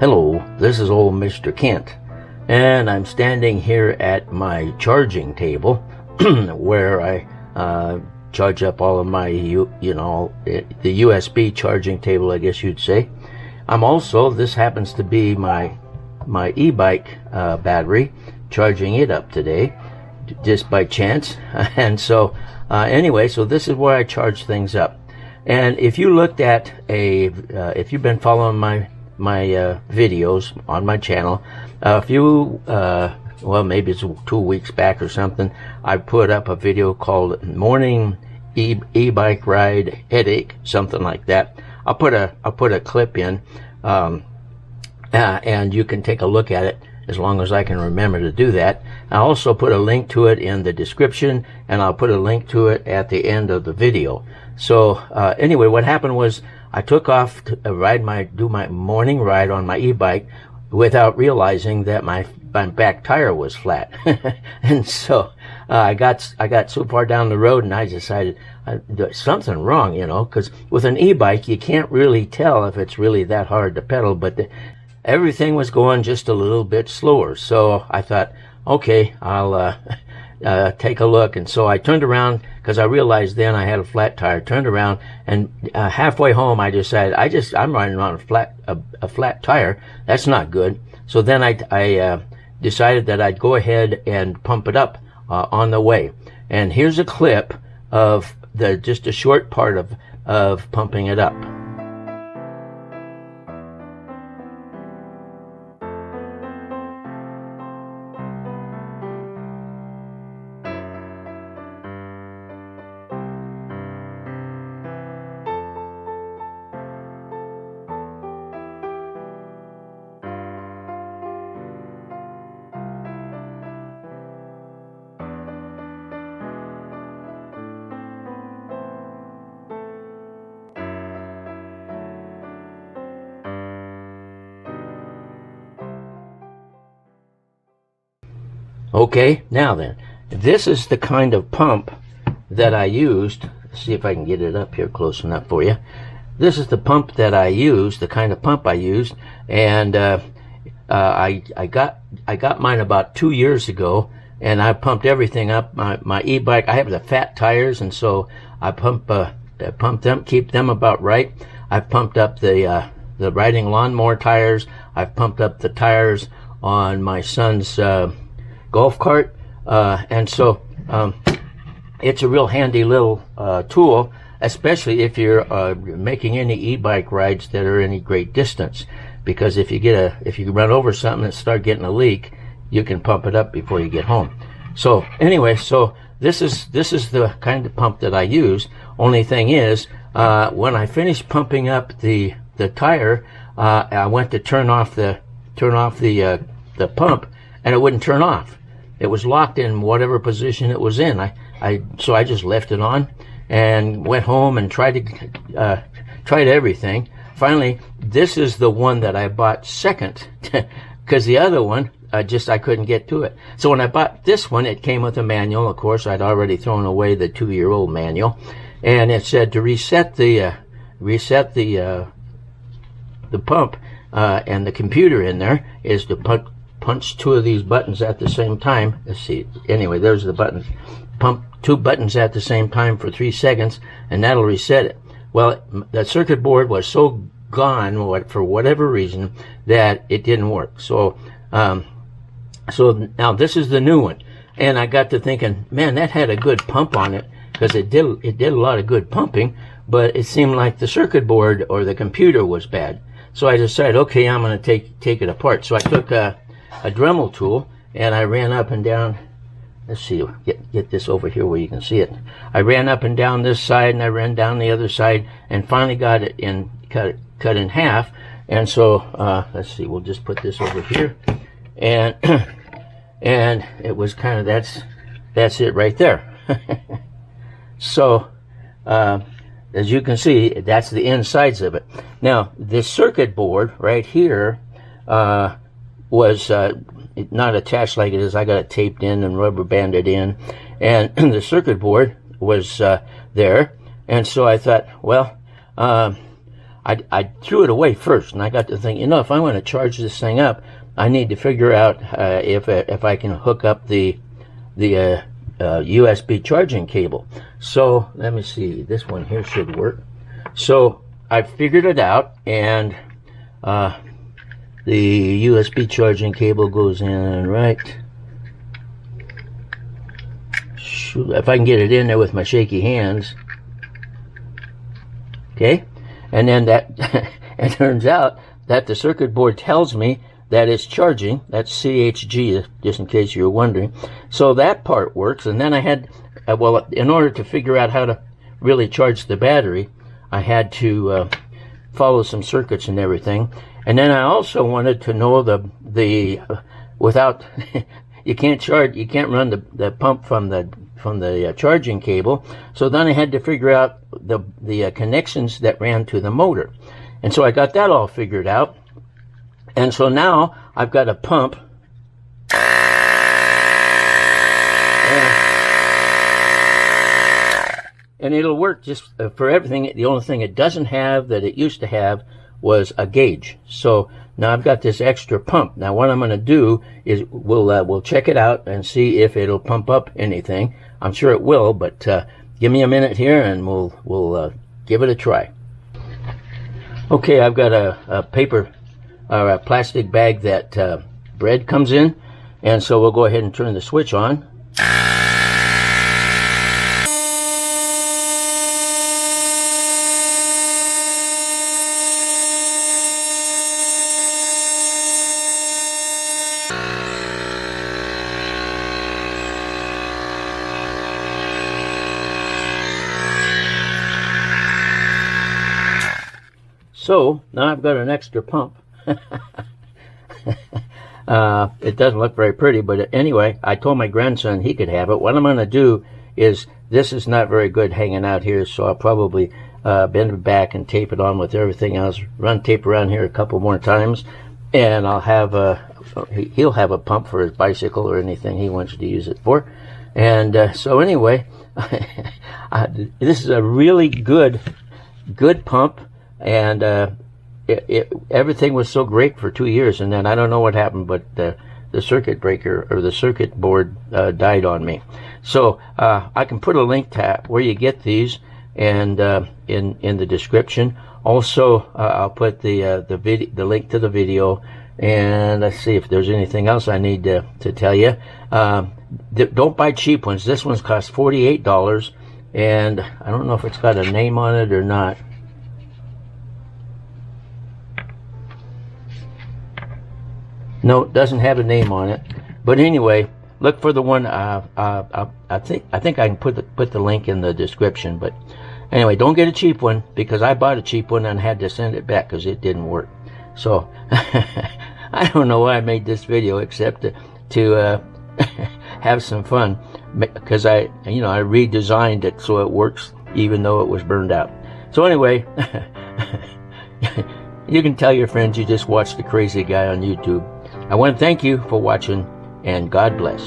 Hello, this is old Mr. Kent, and I'm standing here at my charging table where I charge up all of my, the USB charging table, I guess you'd say. This happens to be my e-bike battery, charging it up today, just by chance. And so, anyway, so this is where I charge things up. And if you looked at if you've been following my videos on my channel, maybe it's 2 weeks back or something, I put up a video called Morning E-Bike Ride Headache, something like that. I'll put a clip in, and you can take a look at it as long as I can remember to do that. I'll also put a link to it in the description, and I'll put a link to it at the end of the video. So anyway, what happened was I took off to do my morning ride on my e-bike without realizing that my back tire was flat. And so I got so far down the road, and I decided there's something wrong, because with an e-bike you can't really tell if it's really that hard to pedal, but everything was going just a little bit slower. So I thought, okay, I'll take a look. And so I turned around, because I realized then I had a flat tire. Turned around, and halfway home I decided I'm riding on a flat tire. That's not good. So then I decided that I'd go ahead and pump it up on the way. And here's a clip of just a short part of pumping it up. Okay, now then, this is the kind of pump that I used. Let's see if I can get it up here close enough for you. This is the pump that I used, the kind of pump I used, and I got mine about 2 years ago, and I pumped everything up. My e-bike, I have the fat tires, and so I pump them, keep them about right. I've pumped up the riding lawnmower tires. I've pumped up the tires on my son's golf cart, and so it's a real handy little tool, especially if you're making any e-bike rides that are any great distance, because if you run over something and start getting a leak, you can pump it up before you get home. So anyway, so this is the kind of pump that I use. Only thing is, when I finished pumping up the tire, I went to turn off the pump, and it wouldn't turn off. It was locked in whatever position it was in. So I just left it on and went home and tried everything. Finally, this is the one that I bought second, because the other one I couldn't get to it. So when I bought this one, it came with a manual. Of course, I'd already thrown away the 2-year-old manual, and it said to reset the pump and the computer in there is to punch 2 of these buttons at the same time. Let's see. Anyway, there's the buttons. Pump 2 buttons at the same time for 3 seconds, and that'll reset it. Well, the circuit board was so gone for whatever reason that it didn't work. So, so now this is the new one, and I got to thinking, man, that had a good pump on it, because it did a lot of good pumping, but it seemed like the circuit board or the computer was bad. So I decided, okay, I'm going to take it apart. So I took a Dremel tool, and I ran up and down. Let's see, get this over here where you can see it. I ran up and down this side, and I ran down the other side, and finally got it cut in half. And so let's see, we'll just put this over here, and and it was kind of that's it right there. So as you can see, that's the insides of it. Now this circuit board right here was not attached like it is. I got it taped in and rubber banded in, and the circuit board was there. And so I thought, well, I threw it away first, and I got to think, if I want to charge this thing up, I need to figure out if I can hook up the USB charging cable. So let me see, this one here should work. So I figured it out, and the USB charging cable goes in right. Shoot, if I can get it in there with my shaky hands. Okay, and then that it turns out that the circuit board tells me that it's charging. That's CHG, just in case you were wondering. So that part works. And then I had, well, in order to figure out how to really charge the battery, I had to follow some circuits and everything. And then I also wanted to know without you can't run the pump from the charging cable. So then I had to figure out the connections that ran to the motor. And so I got that all figured out. And so now I've got a pump. And it'll work just for everything. The only thing it doesn't have that it used to have was a gauge. So now I've got this extra pump. Now what I'm going to do is we'll check it out and see if it'll pump up anything. I'm sure it will, but give me a minute here and we'll give it a try. Okay, I've got a paper or a plastic bag that bread comes in, and so we'll go ahead and turn the switch on. So now I've got an extra pump. It doesn't look very pretty, but anyway, I told my grandson he could have it. What I'm going to do is, this is not very good hanging out here, so I'll probably bend it back and tape it on with everything else. Run tape around here a couple more times, and I'll have he'll have a pump for his bicycle or anything he wants to use it for. And so anyway, this is a really good pump. And everything was so great for 2 years, and then I don't know what happened, but the circuit breaker or the circuit board died on me. So I can put a link to where you get these, and in the description. Also, I'll put the link to the video, and let's see if there's anything else I need to tell you. Don't buy cheap ones. This one's cost $48, and I don't know if it's got a name on it or not. No, it doesn't have a name on it. But anyway, look for the one. I think I can put the link in the description. But anyway, don't get a cheap one, because I bought a cheap one and had to send it back because it didn't work. So I don't know why I made this video except to have some fun, because I redesigned it so it works even though it was burned out. So anyway, you can tell your friends you just watched the crazy guy on YouTube. I want to thank you for watching, and God bless.